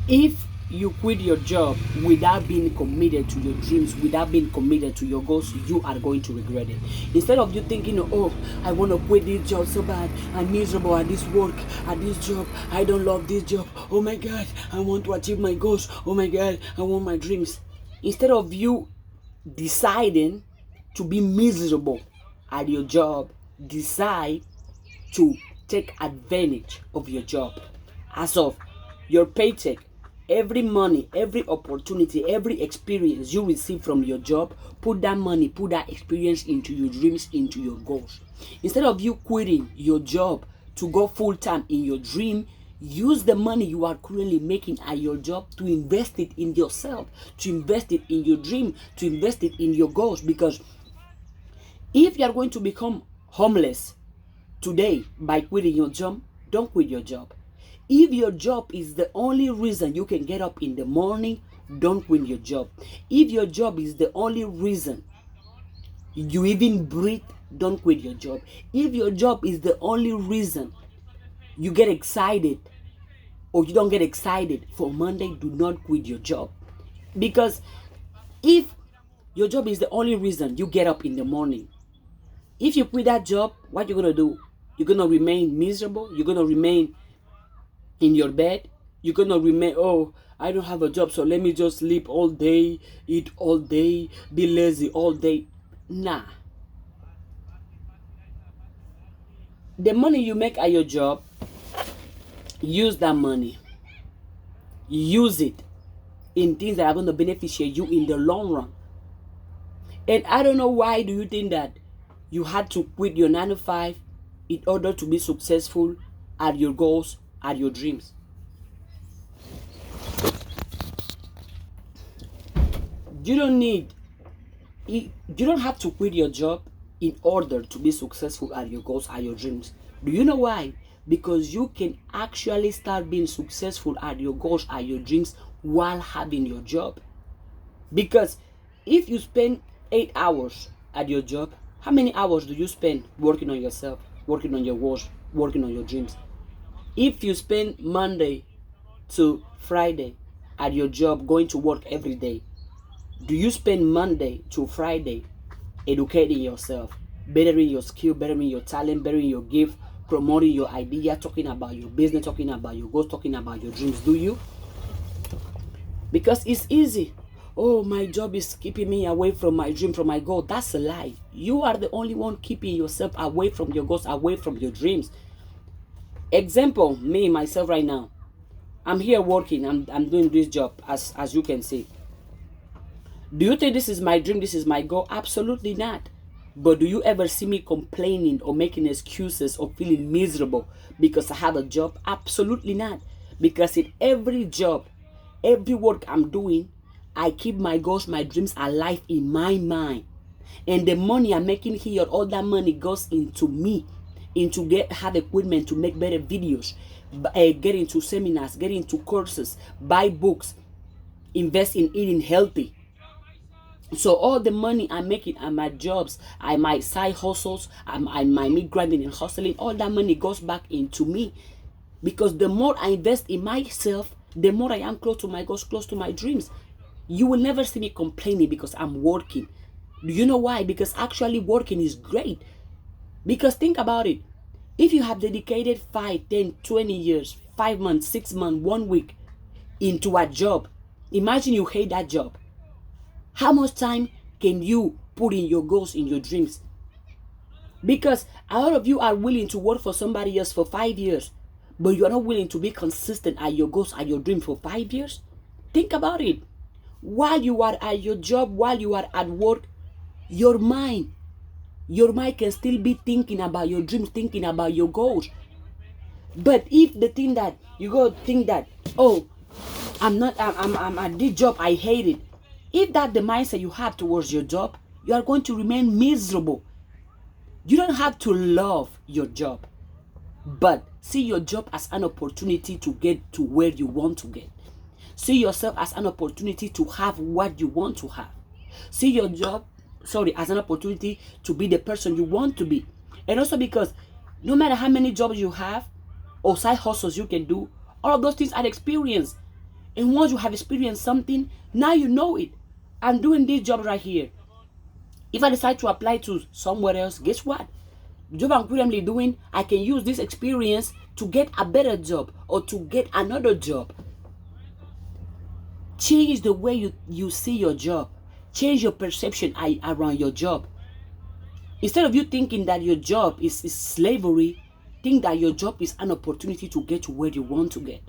If you quit your job without being committed to your dreams, without being committed to your goals, you are going to regret it. Instead of you thinking, oh, I want to quit this job so bad, I'm miserable at this work, at this job, I don't love this job, oh my God, I want to achieve my goals, oh my God, I want my dreams. Instead of you deciding to be miserable at your job, decide to take advantage of your job. As of your paycheck, every money, every opportunity, every experience you receive from your job, put that money, put that experience into your dreams, into your goals. Instead of you quitting your job to go full time in your dream, use the money you are currently making at your job to invest it in yourself, to invest it in your dream, to invest it in your goals. Because if you are going to become homeless today by quitting your job, don't quit your job. If your job is the only reason you can get up in the morning, don't quit your job. If your job is the only reason you even breathe, don't quit your job. If your job is the only reason you get excited or you don't get excited for Monday, do not quit your job. Because if your job is the only reason you get up in the morning, if you quit that job, what you're going to do? You're going to remain miserable. You're going to remain in your bed. You're going to remain, oh, I don't have a job, so let me just sleep all day, eat all day, be lazy all day. Nah. The money you make at your job, use that money. Use it in things that are going to benefit you in the long run. And I don't know why do you think that you had to quit your 9 to 5 in order to be successful at your goals, at your dreams. You don't have to quit your job in order to be successful at your goals, at your dreams. Do you know why? Because you can actually start being successful at your goals, at your dreams while having your job. Because if you spend 8 hours at your job, how many hours do you spend working on yourself, working on your goals, working on your dreams? If you spend Monday to Friday at your job, going to work every day, do you spend Monday to Friday educating yourself, bettering your skill, bettering your talent, bettering your gift, promoting your idea, talking about your business, talking about your goals, talking about your dreams? Do you? Because it's easy. Oh, my job is keeping me away from my dream, from my goal. That's a lie. You are the only one keeping yourself away from your goals, away from your dreams. Example, me, myself right now. I'm here working. I'm doing this job, as you can see. Do you think this is my dream, this is my goal? Absolutely not. But do you ever see me complaining or making excuses or feeling miserable because I have a job? Absolutely not. Because in every job, every work I'm doing, I keep my goals, my dreams alive in my mind. And the money I'm making here, all that money goes into me, have equipment to make better videos, get into seminars, get into courses, buy books, invest in eating healthy. So all the money I'm making at my jobs, my side hustles, my me grinding and hustling, all that money goes back into me. Because the more I invest in myself, the more I am close to my goals, close to my dreams. You will never see me complaining because I'm working. Do you know why? Because actually working is great. Because think about it. If you have dedicated 5, 10, 20 years, 5 months, 6 months, 1 week into a job, imagine you hate that job. How much time can you put in your goals, in your dreams? Because a lot of you are willing to work for somebody else for 5 years, but you are not willing to be consistent at your goals, at your dream for 5 years. Think about it. While you are at your job, while you are at work, your mind can still be thinking about your dreams, thinking about your goals. But if the thing that you go think that, oh, I'm at this job, I hate it. If that's the mindset you have towards your job, you are going to remain miserable. You don't have to love your job, but see your job as an opportunity to get to where you want to get. See yourself as an opportunity to have what you want to have. See your job, as an opportunity to be the person you want to be. And also because no matter how many jobs you have or side hustles you can do, all of those things are experience. And once you have experienced something, now you know it. I'm doing this job right here. If I decide to apply to somewhere else, guess what? The job I'm currently doing, I can use this experience to get a better job or to get another job. Change the way you see your job. Change your perception around your job. Instead of you thinking that your job is slavery, think that your job is an opportunity to get to where you want to get.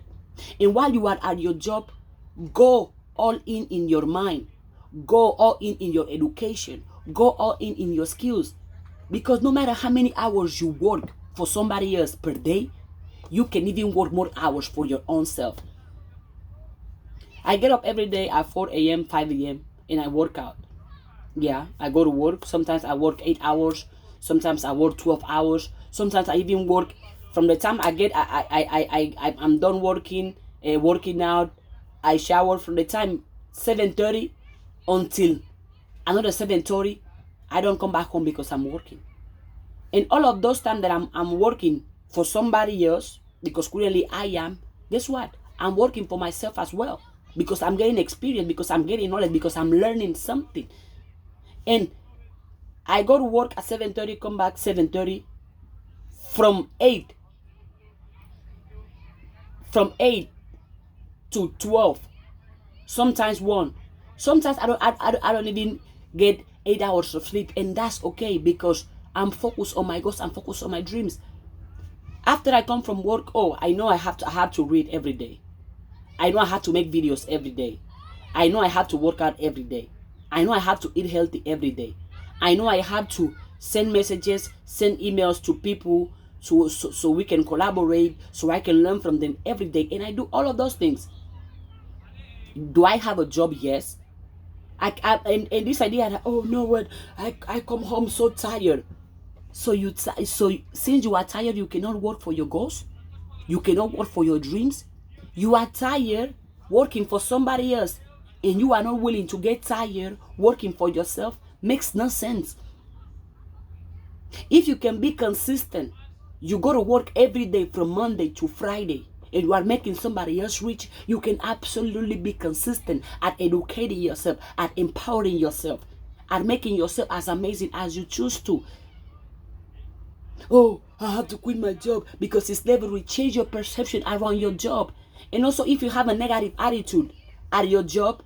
And while you are at your job, go all in your mind. Go all in your education. Go all in your skills. Because no matter how many hours you work for somebody else per day, you can even work more hours for your own self. I get up every day at 4 a.m., 5 a.m. and I work out. Yeah, I go to work. Sometimes I work 8 hours. Sometimes I work 12 hours. Sometimes I even work from the time I'm done working out. I shower from the time 7:30 until another 7:30. I don't come back home because I'm working. And all of those times that I'm working for somebody else, because currently I am, guess what? I'm working for myself as well. Because I'm getting experience, because I'm getting knowledge, because I'm learning something. And I go to work at 7:30, come back 7:30. From 8 to 12. Sometimes 1. Sometimes I don't even get 8 hours of sleep, and that's okay because I'm focused on my goals. I'm focused on my dreams. After I come from work, I know I have to read every day. I know I have to make videos every day. I know I have to work out every day. I know I have to eat healthy every day. I know I have to send messages, send emails to people so we can collaborate, so I can learn from them every day. And I do all of those things. Do I have a job? Yes. And this idea that, oh no, what, I come home so tired. So since you are tired, you cannot work for your goals. You cannot work for your dreams. You are tired working for somebody else, and you are not willing to get tired working for yourself. Makes no sense. If you can be consistent, you go to work every day from Monday to Friday, and you are making somebody else rich, you can absolutely be consistent at educating yourself, at empowering yourself, at making yourself as amazing as you choose to. Oh, I have to quit my job because it's slavery. Change your perception around your job. And also, if you have a negative attitude at your job,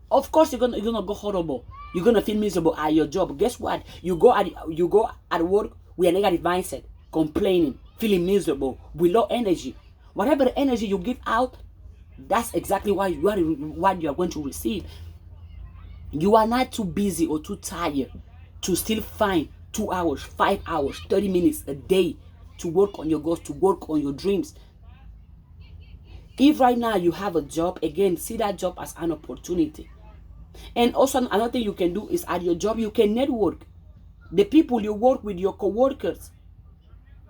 of course you're gonna go horrible. You're gonna feel miserable at your job. Guess what? You go at work with a negative mindset, complaining, feeling miserable, with low energy. Whatever energy you give out, that's exactly what you are going to receive. You are not too busy or too tired to still find 2 hours, 5 hours, 30 minutes a day to work on your goals, to work on your dreams. If right now you have a job, again, see that job as an opportunity. And also another thing you can do is at your job, you can network. The people you work with, your co-workers.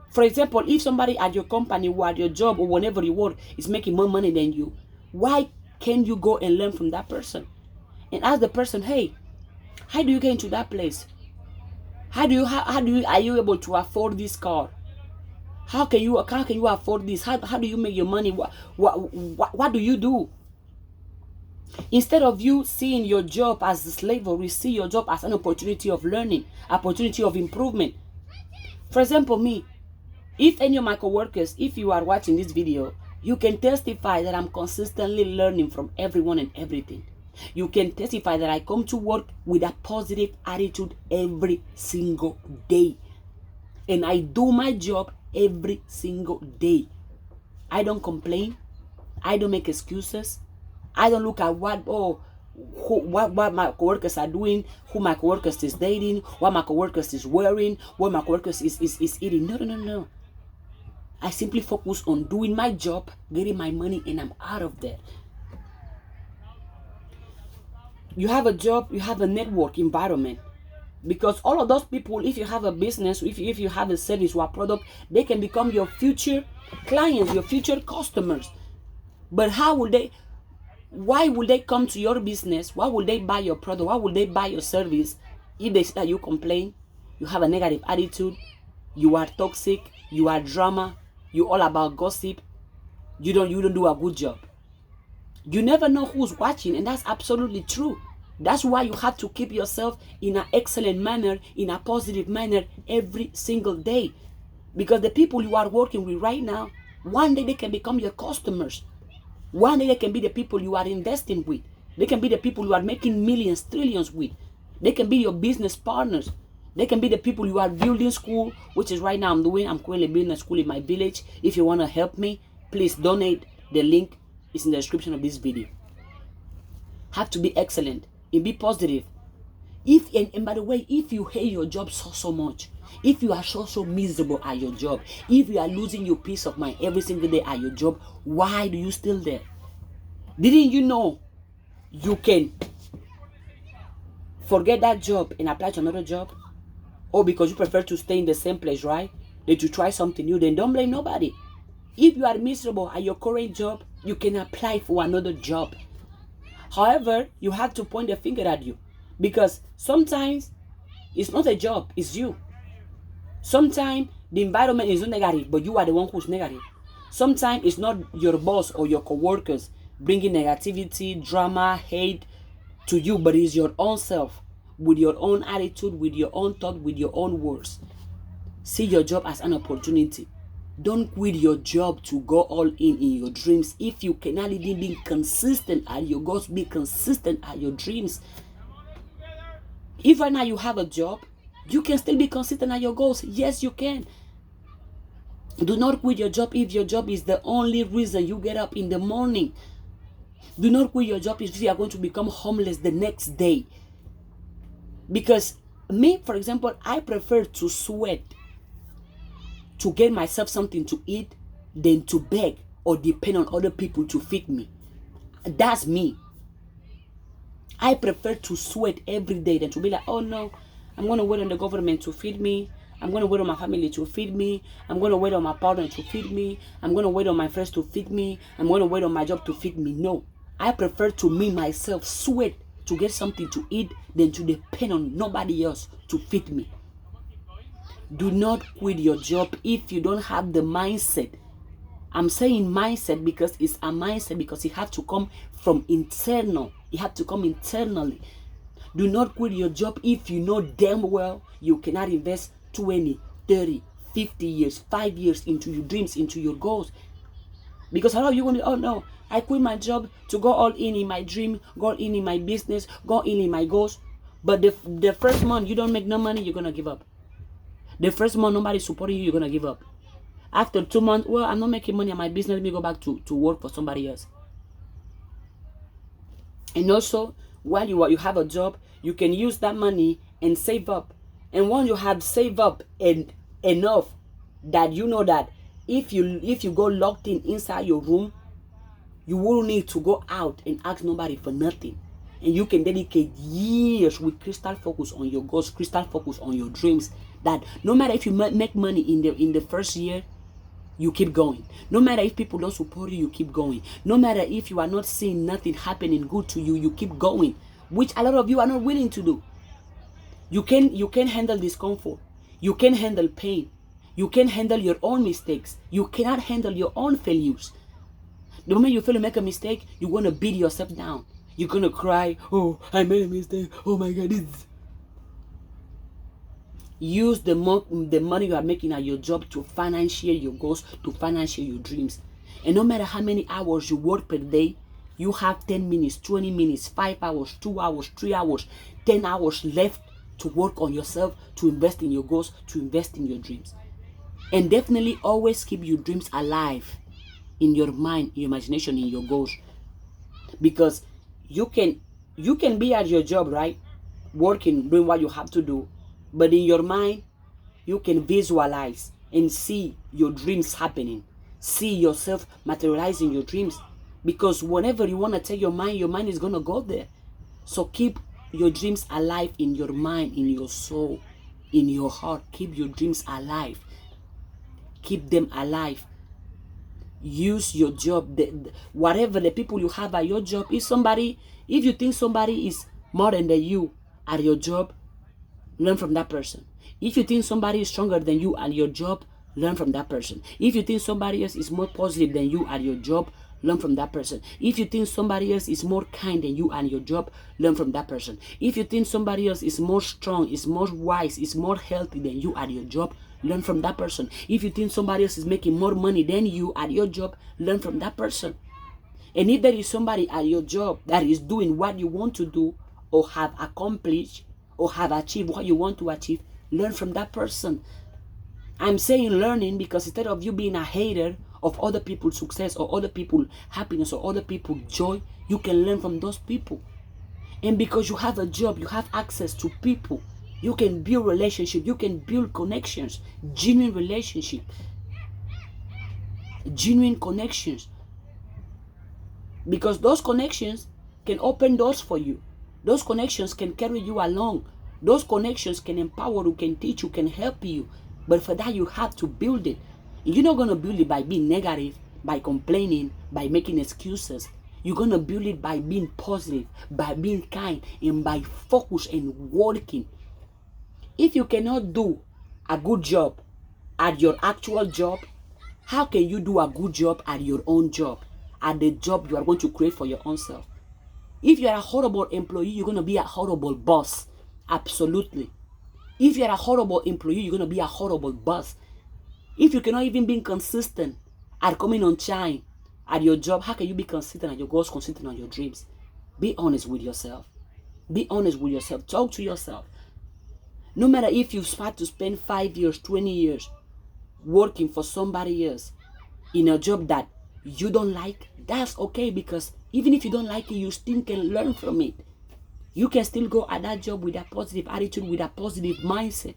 For example, if somebody at your company or at your job or whenever you work is making more money than you, why can't you go and learn from that person? And ask the person, hey, how do you get into that place? Are you able to afford this car? How can you afford this? How do you make your money? What do you do? Instead of you seeing your job as slavery, see your job as an opportunity of learning, opportunity of improvement. For example, me, if any of my coworkers, if you are watching this video, you can testify that I'm consistently learning from everyone and everything. You can testify that I come to work with a positive attitude every single day. And I do my job every single day. I don't complain. I don't make excuses. I don't look at what my coworkers are doing, who my coworkers is dating, what my coworkers is wearing, what my coworkers is eating. No. I simply focus on doing my job, getting my money, and I'm out of there. You have a job, you have a network environment. Because all of those people, if you have a business, if you have a service or a product, they can become your future clients, your future customers. But why would they come to your business? Why would they buy your product? Why would they buy your service if they see that you complain, you have a negative attitude, you are toxic, you are drama, you're all about gossip, you don't do a good job? You never know who's watching, and that's absolutely true. That's why you have to keep yourself in an excellent manner, in a positive manner every single day. Because the people you are working with right now, one day they can become your customers. One day they can be the people you are investing with. They can be the people you are making millions, trillions with. They can be your business partners. They can be the people you are building school, which is right now I'm currently building a school in my village. If you want to help me, please donate. The link is in the description of this video. Have to be excellent and be positive. And by the way, if you hate your job so much, if you are so miserable at your job, if you are losing your peace of mind every single day at your job, why do you still there? Didn't you know you can forget that job and apply to another job? Or because you prefer to stay in the same place, right? That you try something new, then don't blame nobody. If you are miserable at your current job, you can apply for another job. However, you have to point the finger at you, because sometimes it's not a job, it's you. Sometimes the environment is not negative, but you are the one who's negative. Sometimes it's not your boss or your co-workers bringing negativity, drama, hate to you, but it's your own self, with your own attitude, with your own thought, with your own words. See your job as an opportunity. Don't quit your job to go all in your dreams. If you cannot even be consistent at your goals, be consistent at your dreams. If right now you have a job, you can still be consistent at your goals. Yes, you can. Do not quit your job if your job is the only reason you get up in the morning. Do not quit your job if you are going to become homeless the next day. Because me, for example, I prefer to sweat to get myself something to eat than to beg or depend on other people to feed me. That's me. I prefer to sweat every day than to be like, oh no, I'm going to wait on the government to feed me. I'm going to wait on my family to feed me. I'm going to wait on my partner to feed me. I'm going to wait on my friends to feed me. I'm going to wait on my job to feed me. No, I prefer to me myself sweat to get something to eat than to depend on nobody else to feed me. Do not quit your job if you don't have the mindset. I'm saying mindset because it's a mindset, because it has to come from internal. It has to come internally. Do not quit your job if you know damn well you cannot invest 20, 30, 50 years, 5 years into your dreams, into your goals. Because how are you going to, oh no, I quit my job to go all in my dream, go all in my business, go in my goals. But the first month you don't make no money, you're going to give up. The first month nobody's supporting you, you're going to give up. After 2 months, well, I'm not making money on my business, let me go back to work for somebody else. And also, while you have a job, you can use that money and save up. And once you have saved up enough that you know that if you go locked inside your room, you won't need to go out and ask nobody for nothing. And you can dedicate years with crystal focus on your goals, crystal focus on your dreams. That no matter if you make money in the first year, you keep going. No matter if people don't support you, you keep going. No matter if you are not seeing nothing happening good to you, you keep going. Which a lot of you are not willing to do. You can handle discomfort. You can handle pain. You can handle your own mistakes. You cannot handle your own failures. The moment you feel you make a mistake, you're going to beat yourself down. You're going to cry, oh, I made a mistake. Oh my God, this. Use the money you are making at your job to finance your goals, to finance your dreams. And no matter how many hours you work per day, you have 10 minutes, 20 minutes, 5 hours, 2 hours, 3 hours, 10 hours left to work on yourself, to invest in your goals, to invest in your dreams. And definitely always keep your dreams alive in your mind, in your imagination, in your goals. Because you can be at your job, right? Working, doing what you have to do. But in your mind, you can visualize and see your dreams happening. See yourself materializing your dreams. Because whenever you want to take your mind is going to go there. So keep your dreams alive in your mind, in your soul, in your heart. Keep your dreams alive. Keep them alive. Use your job. Whatever the people you have at your job, if you think somebody is more than you at your job, learn from that person. If you think somebody is stronger than you at your job, learn from that person. If you think somebody else is more positive than you at your job, learn from that person. If you think somebody else is more kind than you at your job, learn from that person. If you think somebody else is more strong, is more wise, is more healthy than you at your job, learn from that person. If you think somebody else is making more money than you at your job, learn from that person. And if there is somebody at your job that is doing what you want to do, or have accomplished, or have achieved what you want to achieve, learn from that person. I'm saying learning because instead of you being a hater of other people's success or other people's happiness or other people's joy, you can learn from those people. And because you have a job, you have access to people. You can build relationships, you can build connections, genuine relationship, genuine connections. Because those connections can open doors for you. Those connections can carry you along. Those connections can empower you, can teach you, can help you. But for that, you have to build it. You're not going to build it by being negative, by complaining, by making excuses. You're going to build it by being positive, by being kind, and by focus and working. If you cannot do a good job at your actual job, how can you do a good job at your own job, at the job you are going to create for your own self? If you are a horrible employee, you're going to be a horrible boss. Absolutely. If you're a horrible employee, you're going to be a horrible boss. If you cannot even be consistent at coming on time at your job, how can you be consistent at your goals, consistent on your dreams? Be honest with yourself. Be honest with yourself. Talk to yourself. No matter if you start to spend 5 years, 20 years working for somebody else in a job that you don't like, that's okay, because even if you don't like it, you still can learn from it. You can still go at that job with a positive attitude, with a positive mindset.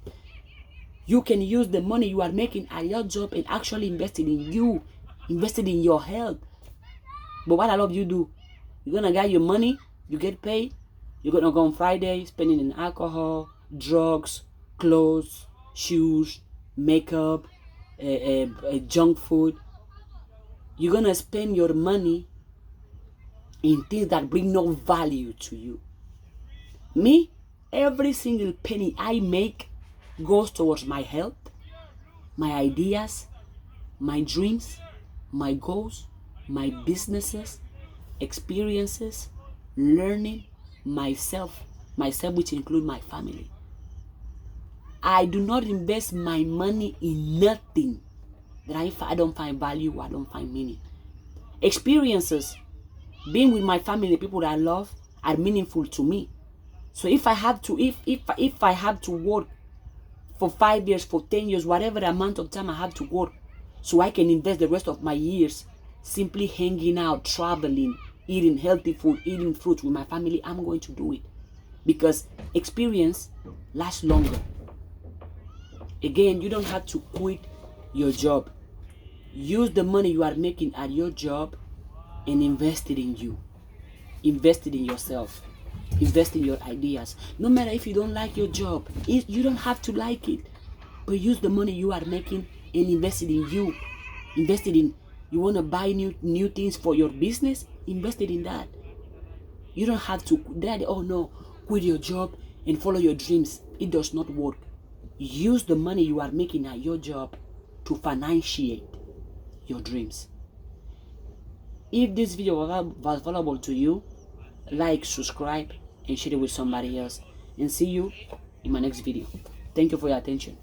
You can use the money you are making at your job and actually invest it in you, invest it in your health. But what a lot of you do, you're going to get your money, you get paid, you're going to go on Friday spending in alcohol, drugs, clothes, shoes, makeup, junk food. You're going to spend your money in things that bring no value to you. Me, every single penny I make goes towards my health, my ideas, my dreams, my goals, my businesses, experiences, learning, myself which include my family. I do not invest my money in nothing that I don't find value, I don't find meaning. Experiences, being with my family, people that I love, are meaningful to me. So if I have to, if I have to work for 5 years, for 10 years, whatever amount of time I have to work, so I can invest the rest of my years simply hanging out, traveling, eating healthy food, eating fruit with my family, I'm going to do it. Because experience lasts longer. Again, you don't have to quit your job. Use the money you are making at your job and invest it in you. Invest it in yourself. Invest in your ideas. No matter if you don't like your job, you don't have to like it. But use the money you are making and invest it in you. Invest it in, you want to buy new things for your business? Invest it in that. You don't have to, oh no, quit your job and follow your dreams. It does not work. Use the money you are making at your job to financiate your dreams. If this video was valuable to you, like, subscribe, and share it with somebody else. And see you in my next video. Thank you for your attention.